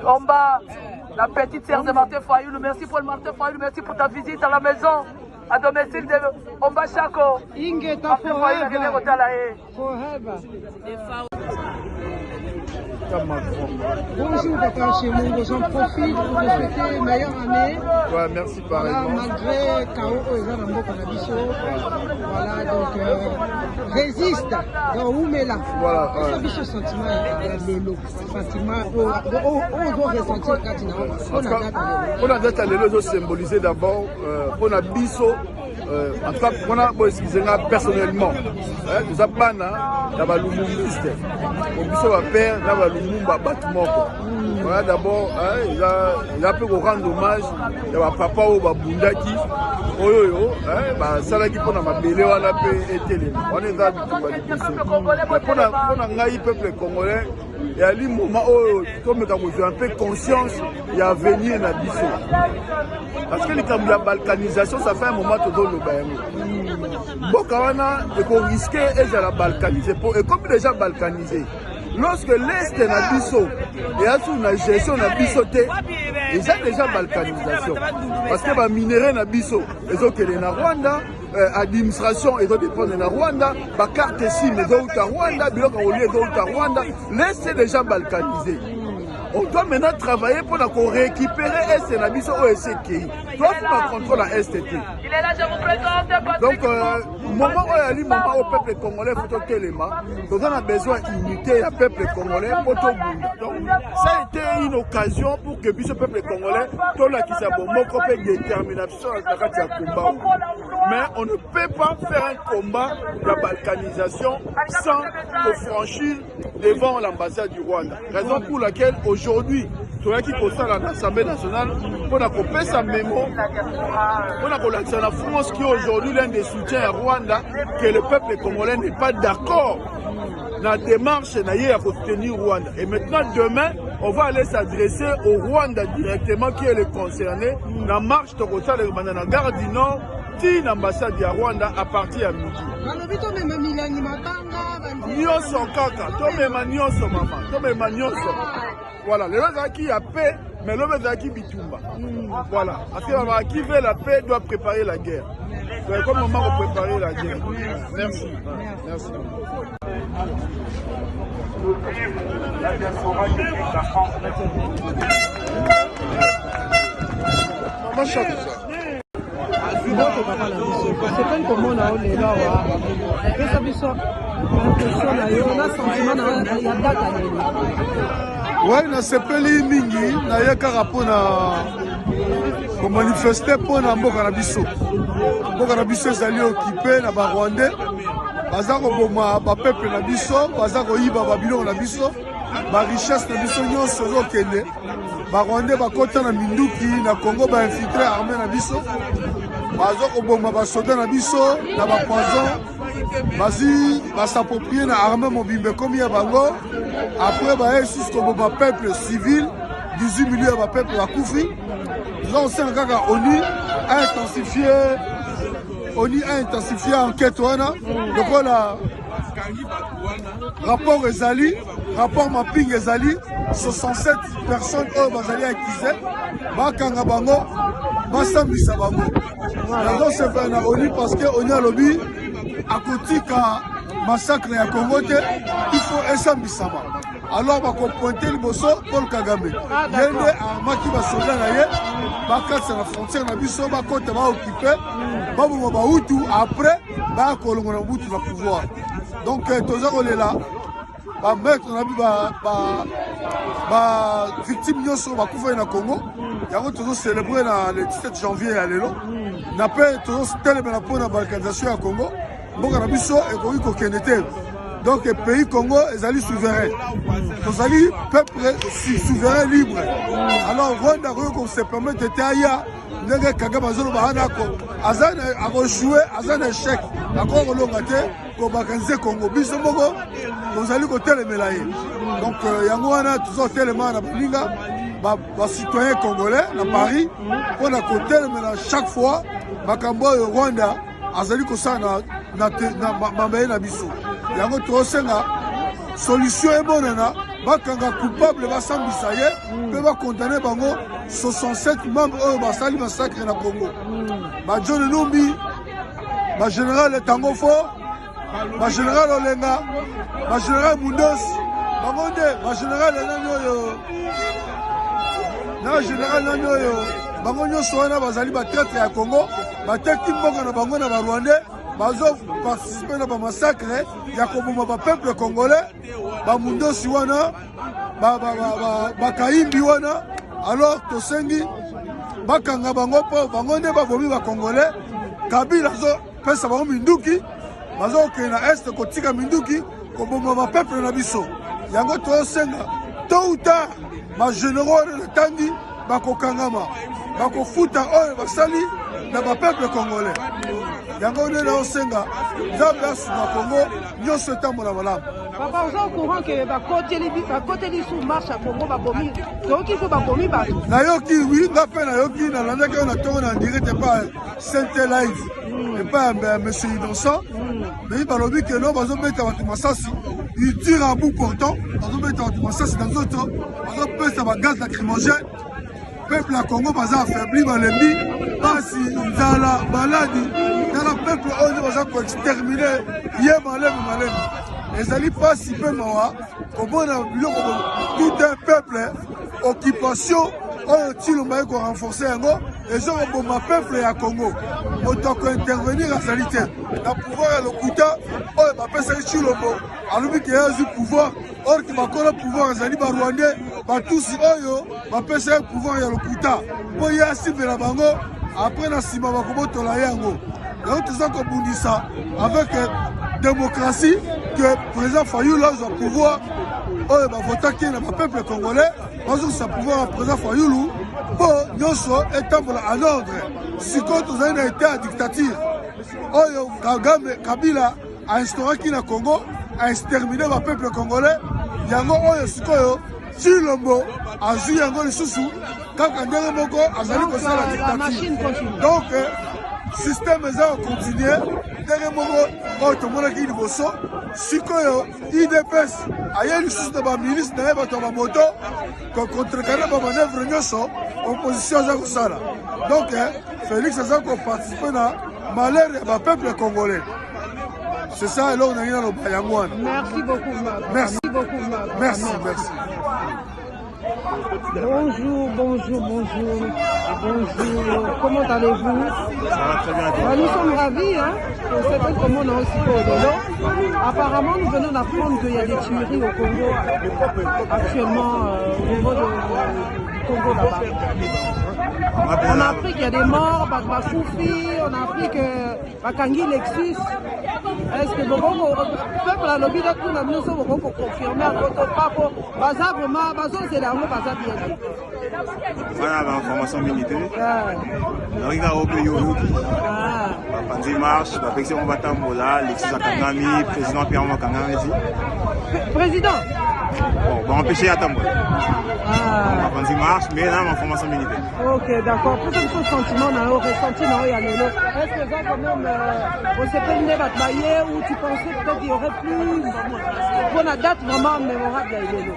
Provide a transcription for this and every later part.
Omba, la petite sœur de Martin Fayoulou, merci pour le Martin Fayoulou, merci pour ta visite à la maison, à domicile de Omba Chako. Martin Fayoulou, bonjour Papa Chemongo, j'en profite pour vous souhaiter meilleure année. Ouais, merci pareillement. Malgré K.O. Voilà, donc résiste dans Oumela. Voilà. Quel sentiment ressentir quand on a date à l'élo symbolisé d'abord on a biso en tout cas on a excusez personnellement nous avons bana dans Lumumba au biso va père dans Lumumba bâtiment. Voilà d'abord il a pu rendre hommage à papa ou babundaki oyo ba salaki pona mabele wana pe etele on est dans le ngai peuple congolais et à li moment comme quand vous avez un peu conscience il y a venir na biso parce que la balkanisation ça fait un moment tout dans le bain boka wana et qu'on risquait et la balkaniser et comme déjà balkanisé lorsque l'Est na biso et à tout na gestion na biso té ils ont déjà balkanisation parce que ba minerai na biso ils ont que na Rwanda administration et dépendre na Rwanda ba carte SIM et d'autres Rwanda biloko olié d'autres Rwanda l'Est est déjà balkanisé. On doit maintenant travailler pour récupérer Est et Nabiso OSK. Toi, tu as contrôle à STT. Il est là, je vous présente. Donc, moment où il y a moment au peuple congolais, il faut que nous avons besoin d'unité au peuple congolais pour tout le monde. Donc, ça a été une occasion pour que ce peuple congolais, tout là qui s'est bon, mon détermination à la combat. Mais on ne peut pas faire un combat de la balkanisation sans se franchir devant l'ambassade du Rwanda. Raison pour laquelle aujourd'hui, tout le qui constate à l'Assemblée nationale, on a coupé sa mémo, on a collaboré la France qui est aujourd'hui l'un des soutiens à Rwanda, que le peuple congolais n'est pas d'accord dans la démarche à soutenir Rwanda. Et maintenant, demain, on va aller s'adresser au Rwanda directement qui est le concerné. La marche de la gare du Nord, l'ambassade de Rwanda à partir à midi. Nyonso kaka, tomema nyonso mama, tomema nyonso. Voilà, les gens qui a paix, mais l'homme qui bitumba. Voilà, parce que qui veut la paix doit préparer la guerre. Donc comme moment pour préparer la guerre. Merci. Merci. La diaspora qui quitte la France. Maman chante ça. C'est comme comment on a eu là, et ça biso impression là, on a sentiment na ya data là. Ouais, na sepeli mingi na yaka rapona ko manifester pona mboka na biso. Mboka na biso ezali occupé na ba Rwandais. Baza ko boma ba peuple na biso, baza ko yiba ba biloko na biso. Ba richesse na biso nyonso zo kende. Ba Rwandais ba kota na minduki na Congo ba infiltrer armée na biso. Bazo koboma ba soda na biso na ba poison basi s'approprier na armée mobimbe comme ya bango après ba yesus koboma peuple civil 18 millions de peuple à Koufi. Nous avons kaka ONU a intensifié l'enquête donc on a rapport Ezali, rapport mapping Ezali, 67 personnes qui ont été accusées, bakanga bango, basambisa bango. Donc c'est pas na ONU parce que on a lobby à côté ka massacre ya Congo il faut esambisa ba. Alors on va pointer le bosso Paul Kagame. Yende a maki ba soldat na ye, ba katsa la frontière na biso ba côté ba occupé, ba bo ba hutu après ba kolongo na butu na pouvoir. Donc toza on est là. Ba mettre na ba victime nyoso ba kufa na Congo. Yango tozo célébrer le 17 janvier à lelo. Na pe tozo célébrer na pona balkanisation à Congo. Mboka na biso e ko ko kenete. Donc le pays Congo est allé souverain. Nous allons peuple souverain libre. Alors Rwanda qu'on se permet de tailler nenge Kagame azolo bahana ko azana akochouer azana échec. D'accord on longate ko bakanze Congo biso moko nous allons ko telemela ye. Donc yango wana tuzo telema na balinga ba citoyens congolais na Paris pour na ko telemela chaque fois bakambo Rwanda azali ko sana na mabe na biso. Yango tosenga solution est bonne bakanga coupable basambisa ye mpe bakondane bango 67 membres oyo basali massacre na Congo. John Numbi, général Tango Fort, général Olenga, général Mundos, général Nanyoyo, Bangonyo Soana Bazali Batetre à Congo, Batek Mboka na Bango na Rwandais, Bazo participer à massacre, Yakobo ba peuple congolais, Bamundo Siwana, Bakaimbi wana, alors Tosengi, Bakanga Bango po, Bangonde Babomi ba Congolais, Kabila zo pesa bango Minduki, Bazo kena est kotika Minduki, Koboma ba peuple na biso. Yango Tosenga, tôt ou tard, ma généraux na tangi, bakokangama, bakofuta oyo basali na ba peuple congolais. Yango ne na Osenga, Zambia na Congo, nyonso etambola malamu. Papa, vous êtes au courant que côté les sous marche à Congo, babomi, donc il faut babomi bateau. Nayoki, oui, Nayoki, Nalandaki, on a tourné en direct, et pas Sainte Live, et pas Monsieur Innocent. Mais il parle que non, ils ont mis à Massassi, ils tirent à bout portant, ils ont mis à Massassi dans d'autres, ils ont mis à gaz lacrymogène. Peuple à Congo, ils ont affaibli, ils pas si ils ont la maladie, dans le peuple, ils ont exterminé, ils ont malade. Les alliés pas si peu mawa, comme on a vu tout un peuple, occupation, on tire qu'on renforcer un go, et gens ont bon peuple à Congo. Autant qu'intervenir à salité, la pouvoir à l'Okuta, on va pas s'arrêter sur le mot. Alors qu'il y a du pouvoir, or qu'il va encore le pouvoir à Zali Rwandais, va tous oyo, va pas s'arrêter pouvoir à l'Okuta. Pour y assister la bango, après la sima va comment on la yango. Donc tout ça comme on dit ça, avec démocratie, que le président Fayou a le pouvoir, il va voter qui est le peuple congolais, parce que ça pouvoir le président Fayou, pour nous être en ordre. Si quand nous avons été à dictature, Kabila a instauré qui le Congo, a exterminé le peuple congolais, Yango Oyo Sikoyo, Chilombo, a joué Yango les sous-sous, quand Kandere Moko a zali comme ça la dictature. Donc, système est continué. Derrière moi, tout le monde qui est bosso. Si IDPS, ailleurs les sous de ma ministre n'avait pas de moto, contre le manœuvre nyoso, opposition à Kusala. Donc, Félix a participé à malheur du peuple congolais. C'est ça, et là on a eu le Bayangouane. Merci beaucoup, Marc. Merci beaucoup, Marc. Merci. Bonjour. Comment allez-vous? Ça va très bien. Nous sommes ravis, hein. On sait pas comment on a aussi au Dolo. Apparemment, nous venons d'apprendre qu'il y a des tueries au Congo actuellement au niveau du Congo là-bas. On a appris qu'il y a des morts, Bakoufi, on a appris que Bakangi Lexus. Est-ce que le peuple a lobby d'être là, nous sommes confirmés à votre papo, Baza vraiment, Baza c'est là, on Baza bien. Voilà l'information militaire. On a au pays Panzi marche, la président Batambola, Lexus Akangami, président Pierre Makangami. Président. Bon, on va empêcher à Tambola. Panzi marche, mais là l'information militaire. Ok, d'accord. Pour ce sentiment, on a ressenti dans le est-ce que ça quand même, on s'est fait une bataille où tu pensais peut-être qu'il y aurait plus pour la date vraiment mémorable d'Aïlélo?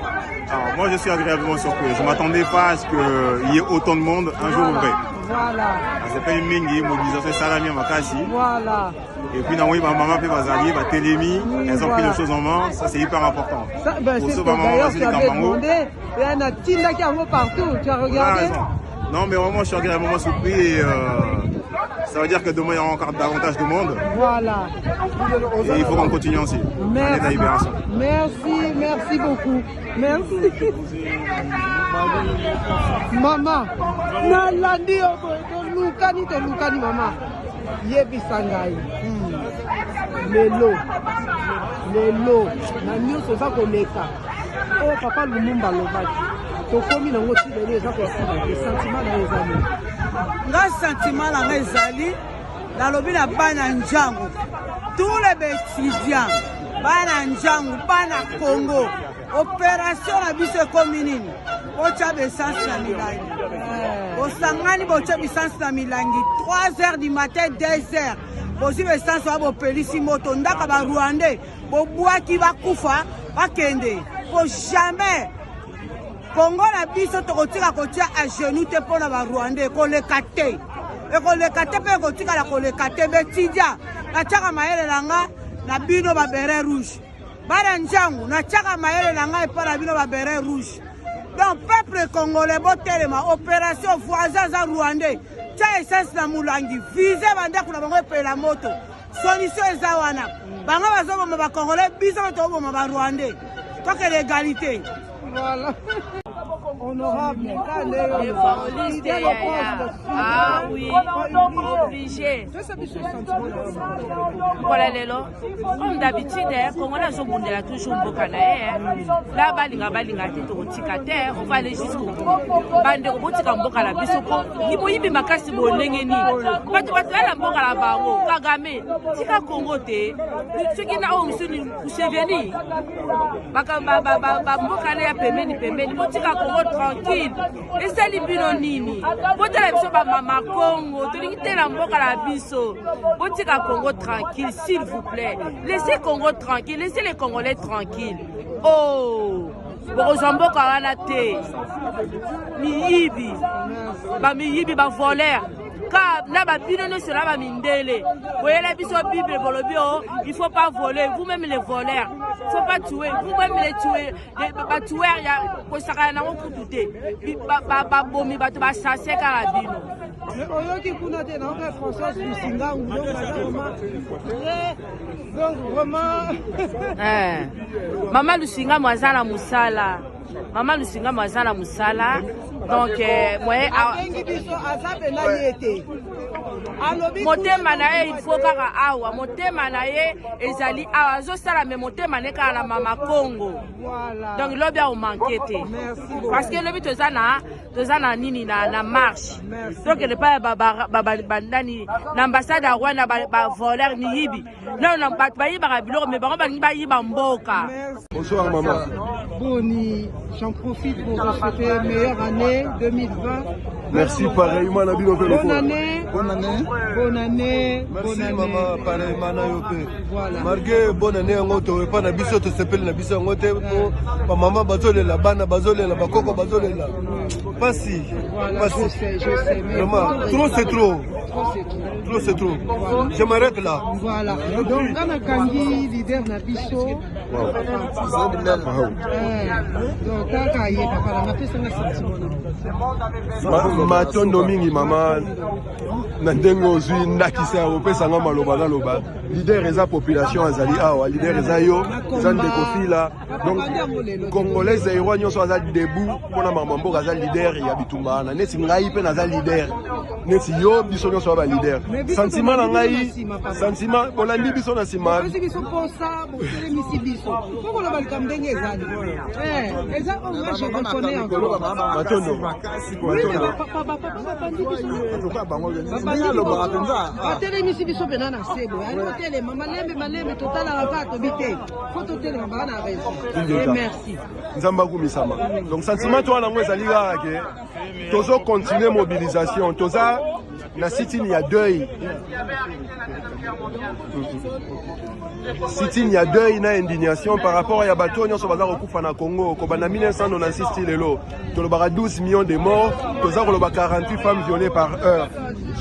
Alors moi je suis agréablement surpris. Je ne m'attendais pas à ce qu'il y ait autant de monde un jour vrai. Voilà. C'est pas une mingi, mobilisation salami à Makasi. Voilà. Et puis dans ma maman fait Bazali, Télémi, elles ont pris les choses en main, ça c'est hyper important. Ça, ben, c'est d'ailleurs tu avais demandé, il y en a Tinda qui arrive partout, tu as regardé? Non mais vraiment je suis agréablement surpris et ça veut dire que demain il y aura encore davantage de monde. Voilà. Et il faut qu'on continue aussi. Merci beaucoup. Merci. Maman, nalandi to lukani maman. Yebisangai. Lelo. Na nyonso za koleka. Oh papa Lumumba lobaki. Tokomi na ngoti lelo eza ko sentiment na ezali. Nga sentiment na ezali la lobi na bana njangu. Tous les étudiants bana njangu bana Congo. Opération na biso commune. Bocha essence na milangi. Osangani bocha essence na milangi 3h du matin 2h. Bosi essence wa bo pelisi moto ndaka ba Rwandais bo bwaki ba kufa bakende. faut jamais Congo na biso tokotika kotia à genoux te pona ba Rwandais koleka te ekoleka te pe kotika la koleka te betidia na chaka maele langa na bino ba beret rouge bana njangu na chaka maele langa e para bino ba beret rouge. Donc peuple congolais botelema opération voisin za Rwandais tia essence na mulangi vise banda kuna bango pe la moto solution eza wana bango bazoboma ba congolais biso toboma ba Rwandais toi que l'égalité. Voilà. Honorable, ah oui, obligé. Voilà les lots. Comme d'habitude, comme on a toujours Mbokana, là balinga tete on va aller jusqu'au bout. Bande robotika mboka la bisoko. Ibo yibi makasi bolengeni. Batu la mboka la bango. Kagame, tika Congo te. Ceux qui na o musuni useveni. Baka mboka na ya pembeni. Botika Congo tranquille. Et c'est les binonini. Botika la biso ba mama Congo. Tolingi la mboka la biso. Botika Congo tranquille, s'il vous plaît. Laissez Congo tranquille, laissez les Congolais tranquilles. Oh, Borozamboka wana te. Miyibi. Ba miyibi ba voleur. Car là ba binono sera ba mindele. Voyez la biso Bible bolobio, il faut pas voler, vous-même les voleurs. Il faut pas tuer, vous-même les tuer. Ba tuer ya ko saka na ko tuté. Ba bomi ba to ba sase kala bino. Oyoki kuna te na François Lusinga donc vraiment Maman Lusinga mwazana musala. Maman Lusinga mwazana musala. Donc moi motema na ye il faut kaka awa motema na ye ezali awa zo sala me motema ne kala mama Congo. Donc lobi a manqué te parce que lobi tozana nini na marche. Donc le pas bandani l'ambassade à Rwanda ba voleur ni yibi non ba yiba biloko mais ba yiba mboka. Bonsoir maman. Boni, j'en profite pour vous souhaiter meilleure année 2020. Merci pareillement la bino bonne année. Bonne année. Bonne année. Merci bonne année. maman pareillement na yope. Voilà. Marqué bonne année ngoto pa na biso to sepel na biso ngote pa maman bazole la bana bazole la bakoko bazole la. Pasi. Voilà, je sais vraiment trop c'est trop. Trop c'est trop. Je m'arrête là. Voilà. Donc quand on kangi leader na biso. Donc kaka ye papa na pesa na sentiment. Matondo mingi mama na ndenge ozwi ndakisa opesa nga maloba na loba leader eza population azali awa leader eza yo eza ndeko fila donc congolais ewa nyonso aza debout mpona makambo mboka aza leader ya bitumba wana neti ngai mpe naza leader neti yo biso nyonso aba leader sentiment na ngai sentiment olandi biso na nsima biso mposa botelemisi biso pokoloba likambo ndenge ezali eza onga je reconnais encore matondo batelemisi biso mpena na sebo yani otelema malembe totalaka kaka tobi te fo totelema baka na raison. Merci nzambe akumisama donc sentiment to wana yango ezali kaka ke tozo continue mobilisation toza na sitini ya deuil sitini ya deuil na indignation par rapport ya bato nyonso baza kokufa na Congo kobanda 1996 ti lelo tolobaka 12 millions de morts toza koloba 48 femmes violées par heure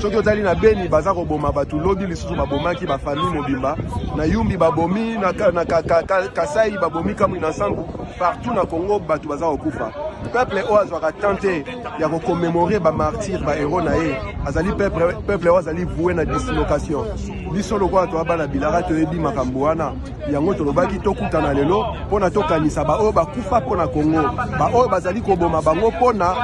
soki ozali na Beni baza koboma bato lobi lisusu babomaki bafamille mobimba na Yumbi babomi na Kasai babomi kamwi na Sangu partout na Congo bato baza kokufa peuple oyo azwaka tante ya kokomemore bamartyre bahéros na ye azali peuple oyo azali voué na dislocation biso lokola toya bana bilaka toyebi makambo wana yango tolobaki tokutana lelo mpona tokanisa baoyo bakufa mpona Congo baoyo bazali koboma bango mpona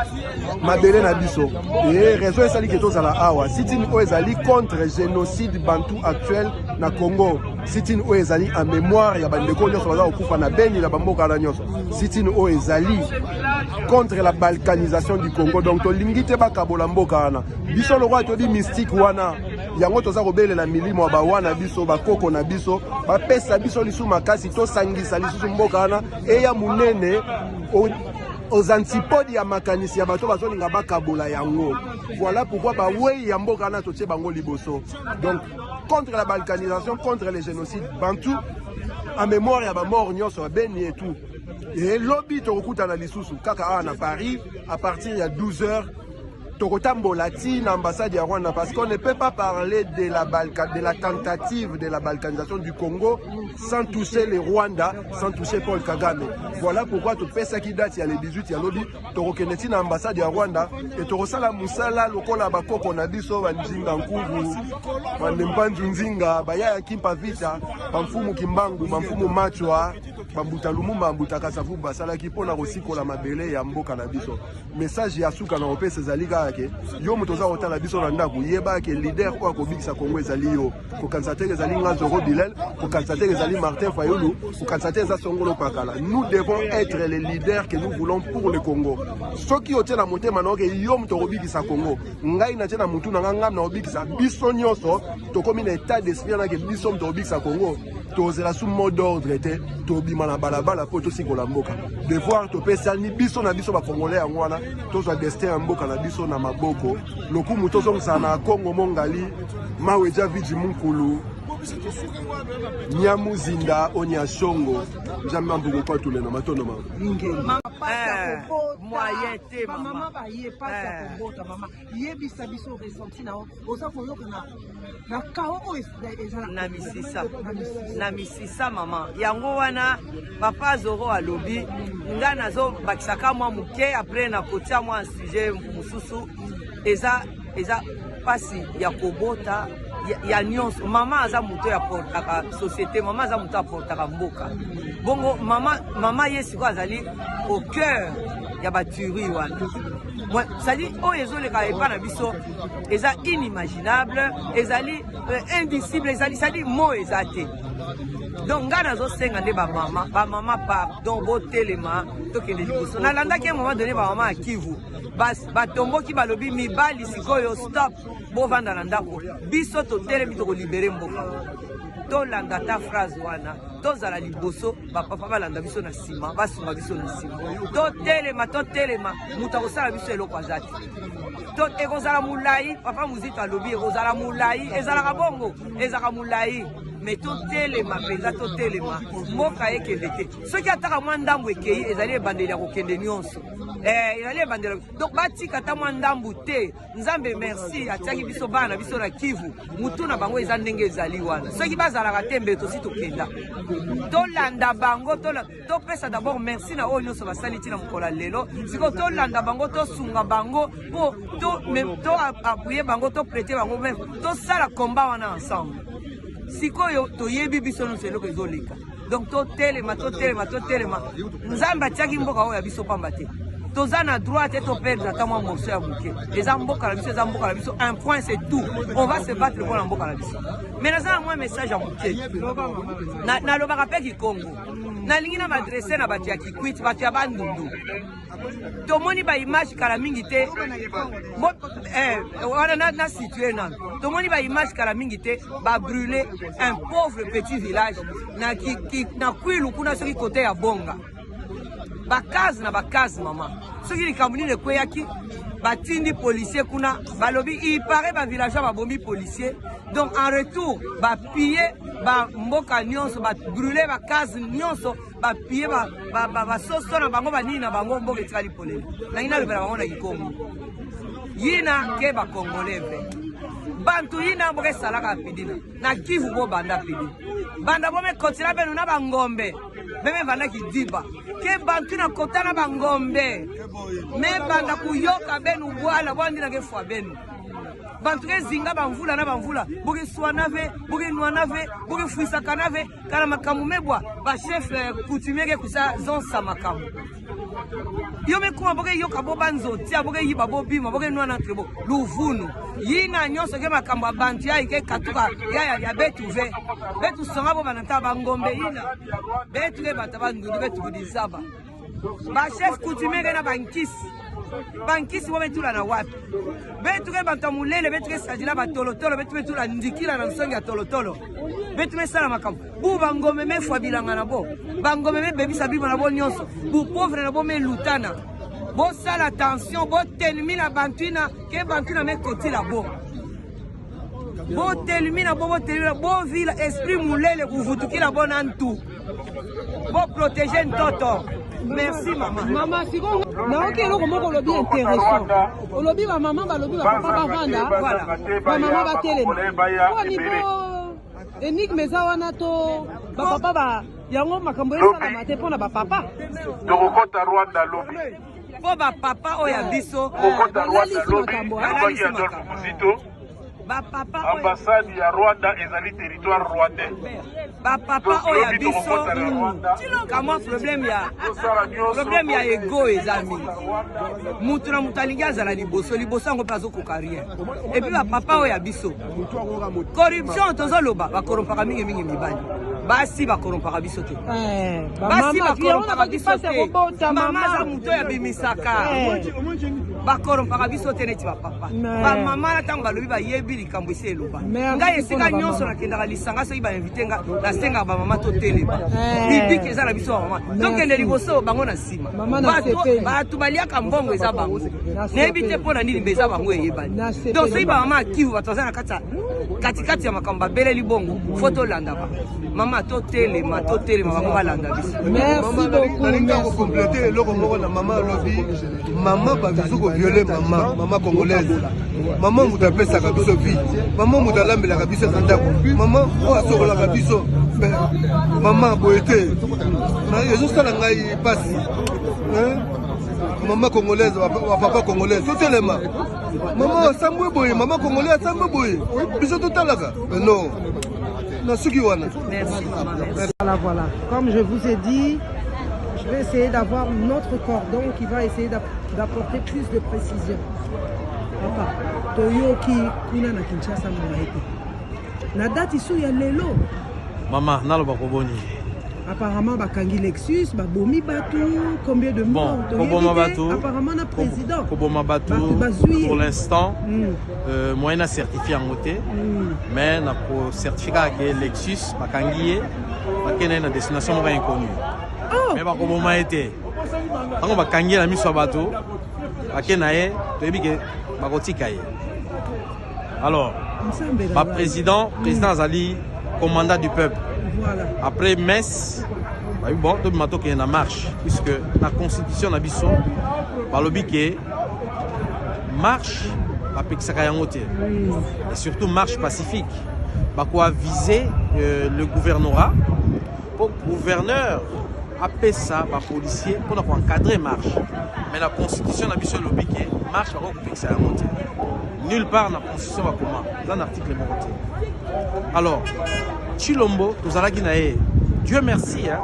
mabele na biso e raison esali ke tozala awa sitini oyo ezali contre génocide bantu actuel na Congo sitini oyo ezali en mémoire ya bandeko nyonso baza kokufa na Beni na bamboka na nyonso sitini oyo ezali contre la balkanisation du Congo donc tolingi te bakabola mboka wana biso lokola todi mystique wana yango toza kobelela milimo ya bawana biso bakoko na biso bapesa biso lisu makasi tosangisa lisusu mboka wana eya munene aux antipodes ya makanisi ya bato bazolinga bakabola yango voilà pourquoi bawei ya mboka wana totie bango liboso donc contre la balkanisation contre les génocides bantu en mémoire ya bamort nyonso ya Beni et tout Et lobby tokutana lisusu kaka na Paris à partir de 12h. Tokotambolati l'ambassade de Rwanda parce qu'on ne peut pas parler de la tentative de la balkanisation du Congo sans toucher les Rwandais, sans toucher Paul Kagame. Voilà pourquoi tu fais ça qui date il y a les 18 il y a lobby Torokeneti l'ambassade de Rwanda et Torosala Musala lokola bakoko na biso banjinga nkuvu banembanju nzinga baya kimpa vita bamfumu kimbangu bamfumu machwa bambuta lumumba bambuta kasavu basala ki pona kosikola mabele ya mboka na biso message ya suka na opesa zalika yake yo mutoza otala biso na ndako yeba ke leader kwa kobikisa Kongo ezali yo ko kansater ezali Ngazoro Bilel ko kansater ezali Martin Fayulu ko kansater za Songolo Pakala. Nous devons être les leaders que nous voulons pour le Congo. Ce qui ote na motema na ke yo muto kobikisa Congo ngai na tena mutu na ngam na obikisa biso nyonso to komi na état d'esprit na ke biso muto kobikisa Congo. Tozela sous mot d'ordre était tobima na balabala po tosikola mboka devoir topesa ni biso na biso ba congolais ya ngwana tozwa destin ya mboka na biso na maboko lokumu tozongisa na Kongo mongali maweja vidi munkulu Nyamuzinda Onyashongo jamais mbugo kwa tule na matono mama moyen te mama ba ye pasi ya kobota mama yebisa biso ressenti na oza koyoka na kao ezala na misisa mama yango wana papa Zoro alobi nga nazo bakisaka mwa muke après na kotia mwa sujet mususu eza pasi ya kobota ya nyonso mama aza muto ya portaka société mama aza muto ya portaka mboka bongo mama yesi ko azali au cœur ya baturi wana c'est-à-dire oyo ezoleka epa na biso eza inimaginable ezali indicible ezali c'est-à-dire mo eza te donc nga nazosenga nde bamama pardon botelema tokende liboso nalandaki un moment donné bamama ya Kivu batomboki balobi mibali sikoyo stop bovanda na ndako biso totelemi tokolibere mboka tolanda ta phrase wana tozala liboso bapapa balanda biso na nsima basunga biso na nsima totelema moto akosala biso eloko aza te ekozala molai papa muzito alobi ekozala molai ezalaka bongo ezalaka molai mais totelema mpenza totelema mboka ekende te soki ataka mwa ndambo ekei ezali ebandeli ya kokende nyonso ezali ebandeli donc batika ata mwa ndambo te nzambe merci atiaki biso bana na biso na Kivu mutu na bango eza ndenge ezali wana soki bazalaka te mbe tosi tokenda tolanda bango topesa d'abord merci na oyo nyonso basali ntina mokolo lelo siko tolanda bango tosunga bango po to apuye bango toprete bango meme tosala komba wana ensemble sikoyo toyebi biso nyonso eloko ezoleka donc totelema nzambe atiaki mboka oyo ya biso pamba te toza na droit te toperdre ata mwa morceau ya moke eza mboka na biso eza mboka na biso un point c'est tout on va se battre pour na mboka na biso mais naza na mwa message ya moke nalobaka mpe kikongo nalingi na badresse na bato ya Kikwit bato ya bandundu tomoni baimage kala mingi te wana na situe nano tomoni baimage kala mingi te babrûle un pauvre petit village na Kwilu kuna soki kote ya Bonga bakazi mama soki likambo nini ekweyaki batindi policier kuna balobi ipare bavillageois babombi policier donc en retour bapille bamboka nyonso babrûle bakazi nyonso bapille basoso na bango banini na bango mboka etikali polele nangi nalobela bango na Kikongo yina ke bakongolais ve bantu yina mboka esalaka pidina na Kivu bo banda pidi banda bome kotila benu na bangombe meme banda kidiba ke bantu na kota na bangombe me banda kuyoka benu bwala bwandina ke fwa benu bantu ke zinga bamvula na bamvula boke swana ve boke nwana ve boke fuisaka na ve kana makamu mebwa ba chef coutumier ke kusa zonsa makamu yo me kuma boke yoka bo banzo tia boke yiba bo bima boke nwana trebo luvunu yina nyonso ke makambo bantu ya ike katuka ya betu ve betu songa bo banata bangombe yina betu ke bataba ndundu betu kudizaba ba chef coutumier na bankisi bo betula na wapi betu ke bantu mulele betu ke sajila batolotolo betu betula ndikila na nsongi ya tolotolo betu mesala makambo bu bangombe mefwa bilanga na bo bangombe mebebisa bima na bo nyonso bu pauvre na bo melutana bo sala attention bo tenimi na bantwina ke bantwina mekotila bo botelimina botelina bovila esprit mulele kuvutukila bona ntu boprotege ntoto. Merci maman. Maman siko naoki eloko moko lobi intéressant. Olobi ba maman ba lobi ba papa ba vanda. Voilà. Ba maman ba telema. Kwa niveau énigme za wana to ba papa ba yango makambo esala mate pona ba papa. Tokokota Rwanda lobi. Po ba papa oya biso. Tokokota Rwanda lobi. Ba papa ambassade ya Rwanda ezali territoire rwandais. Ba papa oya biso. Kama problème ya ego ezami. Mutu na mutalingi azala liboso ngo pazo kokarien. Et puis ba papa oya biso. Corruption tozoloba ba korompaka mingi mibali. Basi ba korompaka biso te. Basi ba korompaka biso te. Mama za muto ya bimisaka. Ba korompaka biso te neti ba papa. Ba mama na tango balobi ba yebi likambo isi eloba. Ngai esika nyonso nakendaka lisanga soki ba invite nga na senga ba mama to telema. Bibiki eza na biso ba mama. Donc ende liboso bango na nsima. Bato baliaka mbongo eza bango. Neyebi te mpo na nini mbe eza bango eyebani. Donc soki ba mama akivu bato baza na katikati ya makambo babeleli bongo fo tolanda ba. Mama to telema bango balanda biso. Merci beaucoup. Nalinga ko compléter eloko moko na mama lobi. Mama ba biso ko violer mama congolaise. Maman muta pesa ka biso vie. Maman muta lambela ka biso ndako. Maman o asokola ka biso. Maman boyete. Na yezo sala ngai pasi. Maman congolaise wa papa congolaise. Totelema. Maman sambwe boye, maman congolaise sambwe boye. Biso totalaka. Non. Merci. Voilà. Comme je vous ai dit, je vais essayer d'avoir notre cordon qui va essayer d'apporter plus de précision. Papa, Toyoki kuna na Kinshasa mwaete. Na date isu ya lelo. Maman, nalo bakoboni. Apparemment bakangi Lexus, babomi batu, combien de morts? Bon, apparemment na président. Koboma batu pour l'instant, moyen a certifié en côté, mais na ko certificat que Lexus bakangi bakena na destination pas inconnue. Mais bakoboma été. Tango bakangi na miso bato, bakena ye, toyebi ke bakotika ye. Alors, président Azali, commandant du peuple. Voilà. Après Metz, bon, tout le monde qui est en marche, puisque la constitution n'a pas de marche, et surtout marche pacifique. Quoi viser le gouvernorat, pour le gouverneur appelle ça, les policiers, pour encadrer marche. Mais la constitution n'a pas de marche, nulle part dans la constitution va comment dans l'article numéro. Alors, Chilombo, nous allons dire Dieu merci. Hein.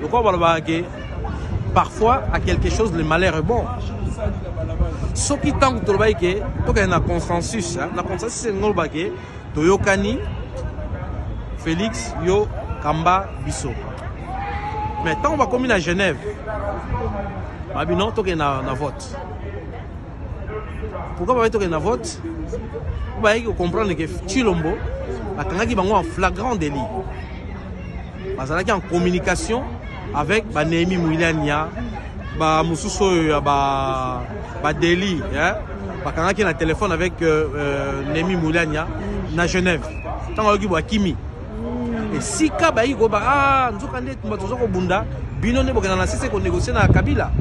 Donc on va dire parfois à quelque chose le malheur est bon. Ce qui tant que tu vas dire que tu as un consensus, la consensus c'est ngol bagé, Toyokani, Félix, Yo, Kamba, Bisso. Mais tant on va communiquer à Genève, non, tu as un vote. Pourquoi tu as un vote? Il faut comprendre que Chilombo a en flagrant délit. Parce qu'il est en communication avec Némi Moulania, Moussousso, délit. Il est en téléphone avec Némi Moulania à Genève. Tant qu'il y Kimi. Et si Kabaï Goba, nous avons Bunda, Bino ne peut négocier dans Kabila.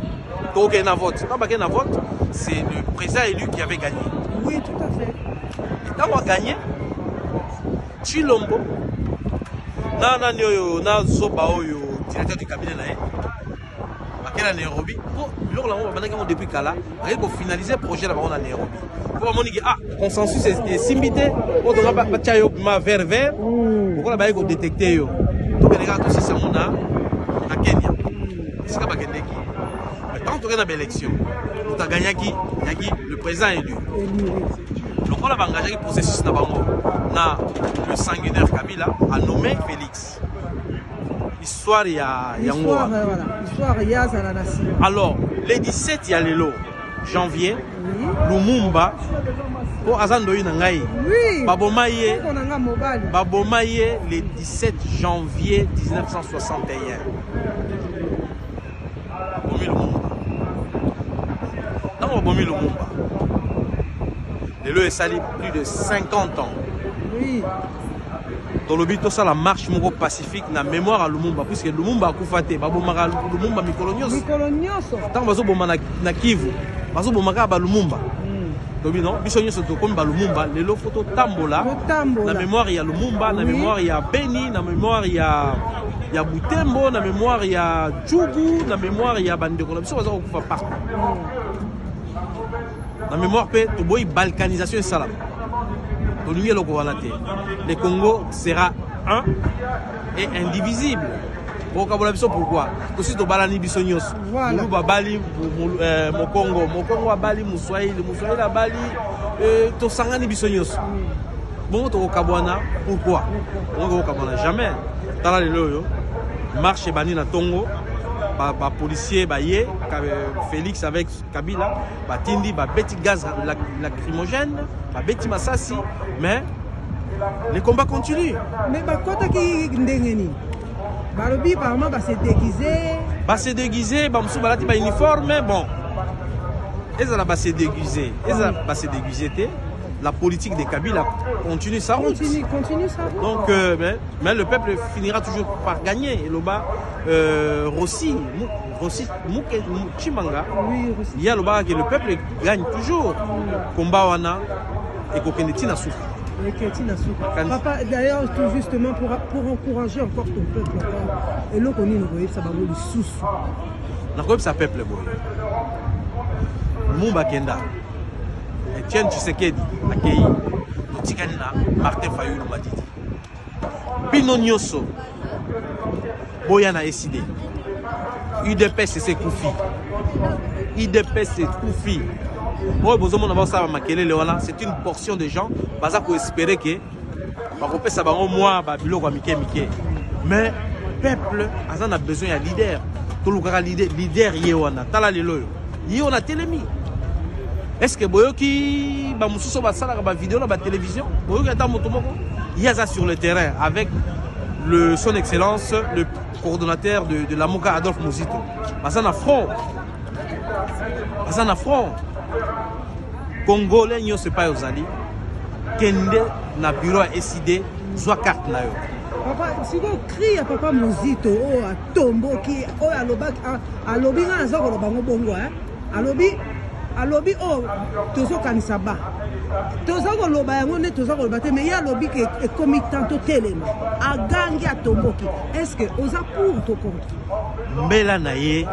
Donc, il y a un vote. Quand il y a un vote, c'est le président élu qui avait gagné. Oui, tout à fait. Et quand on a gagné, Chilombo, na Zoba directeur du cabinet à Nairobi. Depuis Kala, on a finalisé le projet là-bas à Nairobi. Le consensus est simbité. On a vers vert. On a détecté. Donc, on a c'est à Kenya. C'est pas Kenya. Mais quand on a une élection, on a gagné qui? Le président élu. Donc on a engagé le processus le sanguinaire Kabila a nommé Félix. Histoire il y a Histoire il y a la nation. Alors, le 17 il y a le janvier, Lumumba pour Azandoyi Nangai. Oui. Babomaye le 17 janvier 1961. Bomi Lumumba. Dans Bomi Lumumba. lelo esali plus de 50 ans. Oui. Tolobi to ça la marche moko pacifique na mémoire à Lumumba puisque Lumumba a kufate babomaka Lumumba mikolonioso. Mikolonioso. Tant bazo bomana na Kivu, bazo bomaka ba Lumumba. Tolobi non, biso nyoso to comme ba Lumumba, lelo photo tambola. Na mémoire ya Lumumba, na mémoire ya Beni, na mémoire ya Butembo, na mémoire ya Djougou, na mémoire ya bandeko na biso bazo kufa partout. Na mémoire pe to boy balkanisation et salam. Le Congo sera un et indivisible. Pourquoi? Aussi to balani bisonyos. Muluba bali mo Congo bali Muswahili bali to sangani bisonyos. Bon to kabwana pourquoi? On go kabwana jamais. Tala lelo marche bani na Tongo. Ba policier ba ye Félix avec Kabila ba tindi ba beti gaz lacrymogène ba beti masasi mais les combats continuent. Mais ba kota ki ndengeni balobi apparemment ba se déguiser ba musu balati ba uniforme bon ezala ba se déguiser la politique de Kabila continue sa route. Continue sa route. Donc, mais le peuple finira toujours par gagner. Et là-bas, Rossi, Chimanga, il y a là-bas que le peuple gagne toujours. Combat wana et Kokenetina Souk. Papa, d'ailleurs, tout justement pour encourager encore ton peuple, et là, on est ça va le sous. On ça peuple. Mumba Kenda. Etienne Tshisekedi accueilli Tikanina Martin Fayulu Matiti Bino Nyoso Boyana Eside UDPS c'est Koufi c'est une portion de gens baza ko espérer que bakopesa bango moi ba biloko mike mais peuple azana besoin ya leader to lukaka leader yewana tala lelo yona telemi. Est-ce que Boyoki Bamususo Basala ba vidéo la télévision Boyoki ata motomoko Yaza sur le terrain avec son excellence le coordonnateur de la Moka Adolphe Muzito. Basana front. Congolais nyo c'est pas ozali. Kende na bureau a SID zwa carte na yo. Papa, si vous criez à Papa Muzito o a tombo ki o a lobak a lobi nga zoko lo bango bongo alobi o tozo kanisa ba tozo ko loba yango ne tozo ko loba te mais ya lobi ke ekomi tanto telema agangi atomboki est-ce que oza pour to contre mbela na ye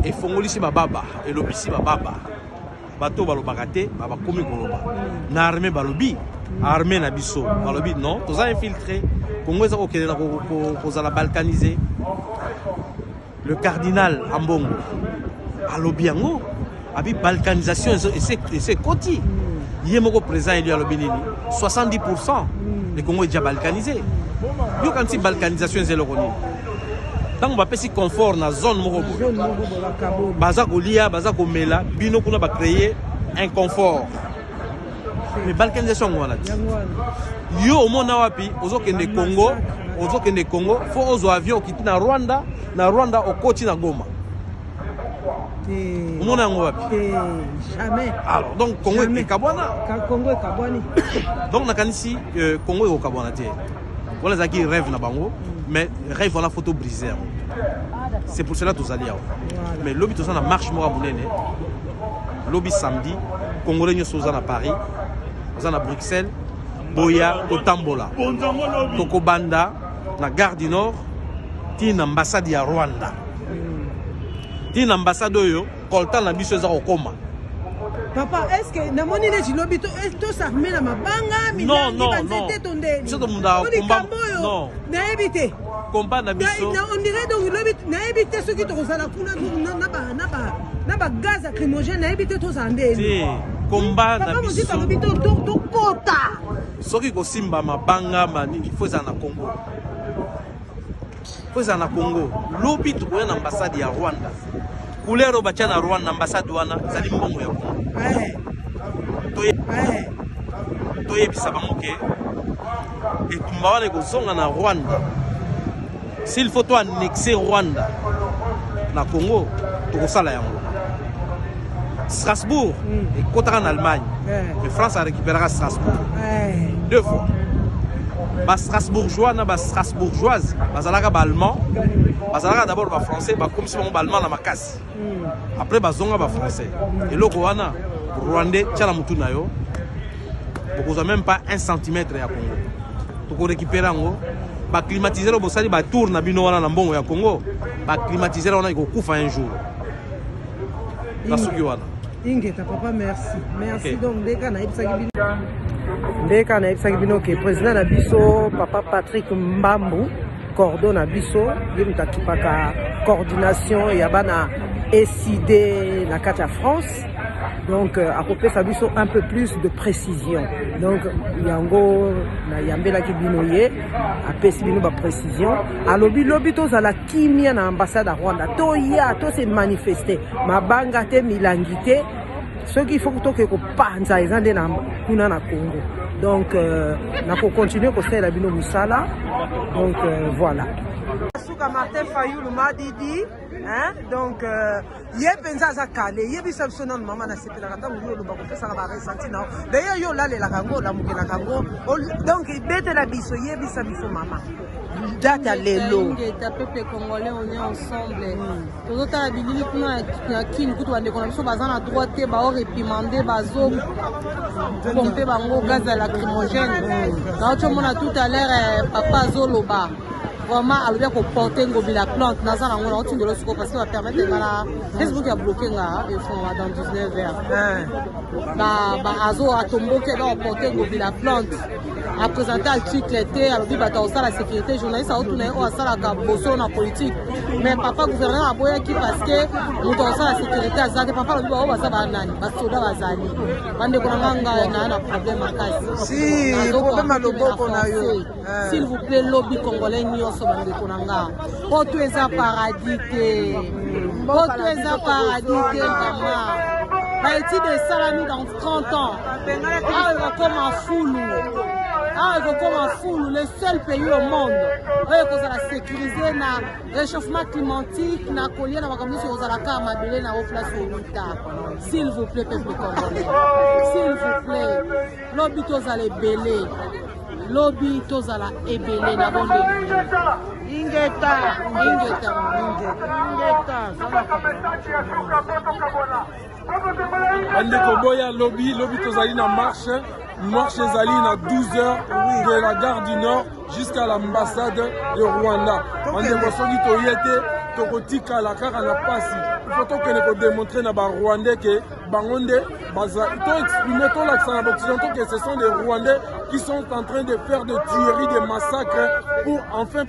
e fongolisi bababa e lobisi bababa bato balobaka te bakomi koloba na armée balobi armée na biso balobi non toza infiltré Congo eza kokende na kozala balkanisé le cardinal Ambongo alobi yango abi balkanisation et c'est koti yemoko présent il y a lobby 70% les Congo est déjà balkanisé yo quand si balkanisation c'est le roni tant va pesi confort na zone moko baza kolia baza komela bino kuna ba créer un confort mais balkanisation ngwana yo mona wapi ozokende Congo faut ozo avion qui na Rwanda okoti na Goma. Jamais. Alors, donc, Congo est Kabwana. Congo est Kabwani. Donc, Nakanisi, Congo est Kabwana. Voilà ça qui rêve na bango, mais rêve voilà photo brisée. C'est pour cela que tous allés. Mais lobby tout ça na marche moi à Mounene. Lobby samedi, Congolais nous sommes à Paris, nous sommes à Bruxelles, Boya, Otambola, Tokobanda, la gare du Nord, tin ambassade à Rwanda. Tin ambassade yo, kolta na biso za okoma. Papa, est-ce que na moni ne jilobi to s'armer na mabanga non. Biso to munda combat. Non. Na éviter. Combat na biso. On dirait donc lobi na éviter ceux qui to kozala kuna na ba gaz lacrymogène na éviter to zande. Si, combat na biso. Papa, lobi to kota. Soki ko simba mabanga mani, il faut ça na Congo. Il faut ça na Congo. Lobi to ko na ambassade ya Rwanda. Couleur bacha na Rwanda ambassade wana zali mbongo ya Congo. Toye bisa bangoke. Et tumbawane ko zonga na Rwanda. S'il faut toi annexer Rwanda na Congo, to ko sala yango. Strasbourg et Kotara en Allemagne. Mais France a récupéré Strasbourg 2 fois. Bas Strasbourgeois na bas Strasbourgeoise, bazalaka ba allemand, bazalaka d'abord ba français, ba comme si on ba allemand na makasi. Après bazonga ba français. Et loko wana Rwandais tchala mutu na yo. Bokoza même pas 1 centimètre ya Congo. Toko récupérer ngo ba climatiser lo bosali ba tour na bino wana na mbongo ya Congo. Ba climatiser wana iko kufa un jour. Na suki wana. Ingeta papa merci. Merci okay. Donc deka na ibisaki bino. Deka na ibisaki bino ke président na biso papa Patrick Mbambu coordonne biso yemta kipaka coordination ya bana SID na kata France. Donc à côté ça biso un peu plus de précision. Donc yango na yambela ki binoye a pesi bino ba précision. Alobi lobi to za la kimia na ambassade à Rwanda. To ya to se manifester. Mabanga te milangité. Ce qu'il faut que ko panza ezande na kuna na Congo. Donc na ko continuer ko faire la bino musala. Donc voilà. Souka Martin Fayoulou m'a dit hein, donc yé penza za kale yé bisa sonon mama na sepela kata ngulu lo bako pesa ba ressenti na d'ailleurs yo là la kango la mukela kango donc bête la biso yé bisa biso mama data lelo ta peuple congolais on est ensemble tout ta bilili kuna ya kin kutu bande kona biso bazana droite ba o réprimander bazo pomper bango gaz lacrymogène na to mona tout à l'heure papa zoloba vraiment à bien porter la plante dans un endroit où de l'eau parce que va permettre de Facebook a bloqué là et font dans 19 heures bah azo a tombé que dans porter la plante a présenté à titre était alors il va dans la sécurité journaliste a retourné au sala ka bosso na politique mais papa gouverneur a boya qui parce que nous dans la sécurité à ça papa le ba ça va nani parce que là bazali bande ko nganga na problème à case si problème à loboko na yo s'il vous plaît lobby congolais nyonso bande ko nganga po tu es à paradis te po tu es à paradis te maman Haïti de Salami dans 30 ans ah il va comme un foulou ah il va comme un foulou le seul pays au monde où il faut sécuriser na réchauffement climatique na collier na makambo sur la carte mabele na au place au Lita s'il vous plaît peuple congolais s'il vous plaît lobby tozala belé lobby tozala ebelé na bonde ingeta Andeko boya lobby tozali na marche ezali na 12 heures de la gare du Nord jusqu'à l'ambassade de Rwanda. Andeko soki toyete tokotika la kaka na pasi. Il faut que démontrer na ba Rwandais que bangonde baza to exprimer to l'accent occidentaux que ce sont des Rwandais qui sont en train de faire des tueries, des massacres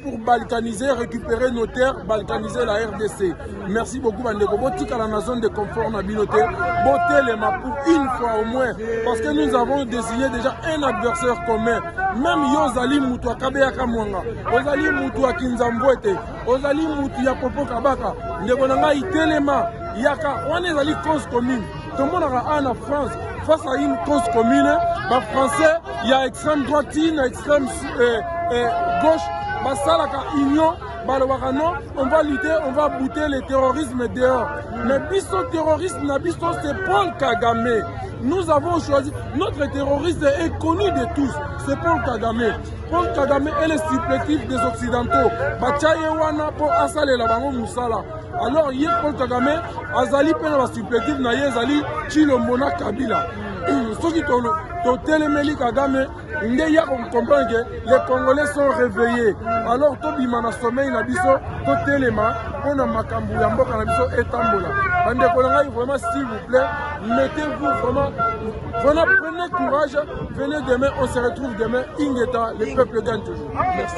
pour balkaniser, récupérer nos terres, balkaniser la RDC. Merci beaucoup Bandeko. Botika la zone de confort na binoté, boté les mains pour une fois au moins parce que nous avons désigné déjà un adversaire commun. Même Yozali Moutou à Kabeaka Mwanga, Ozali Moutou à Kinzambwete, Ozali Moutou ya Popo Kabaka, Ndekonanga Itelema, Yaka, on est allé cause commune. Tout le monde a en France face à une cause commune. Les Français, il y a extrême droite, il y a extrême gauche. Union, on va lutter, on va bouter le terrorisme dehors. Mais biso terroriste, c'est Paul Kagame. Nous avons choisi, notre terroriste est connu de tous, c'est Paul Kagame. Paul Kagame est le supplétif des Occidentaux. Alors, hier, Paul Kagame, Azali Pena supplétif, Naye Azali, Chilomona Kabila. Ceux qui ont téléméli Kagame, on comprend que les Congolais sont réveillés. Alors, Tobi Mana sommeil, Nabiso, Totelema, on a Makambu, Yambo, Kanabiso et Tambola. Vraiment, s'il vous plaît, mettez-vous vraiment, prenez courage, venez demain, on se retrouve demain, Ingeta, le peuple gagne toujours. Merci.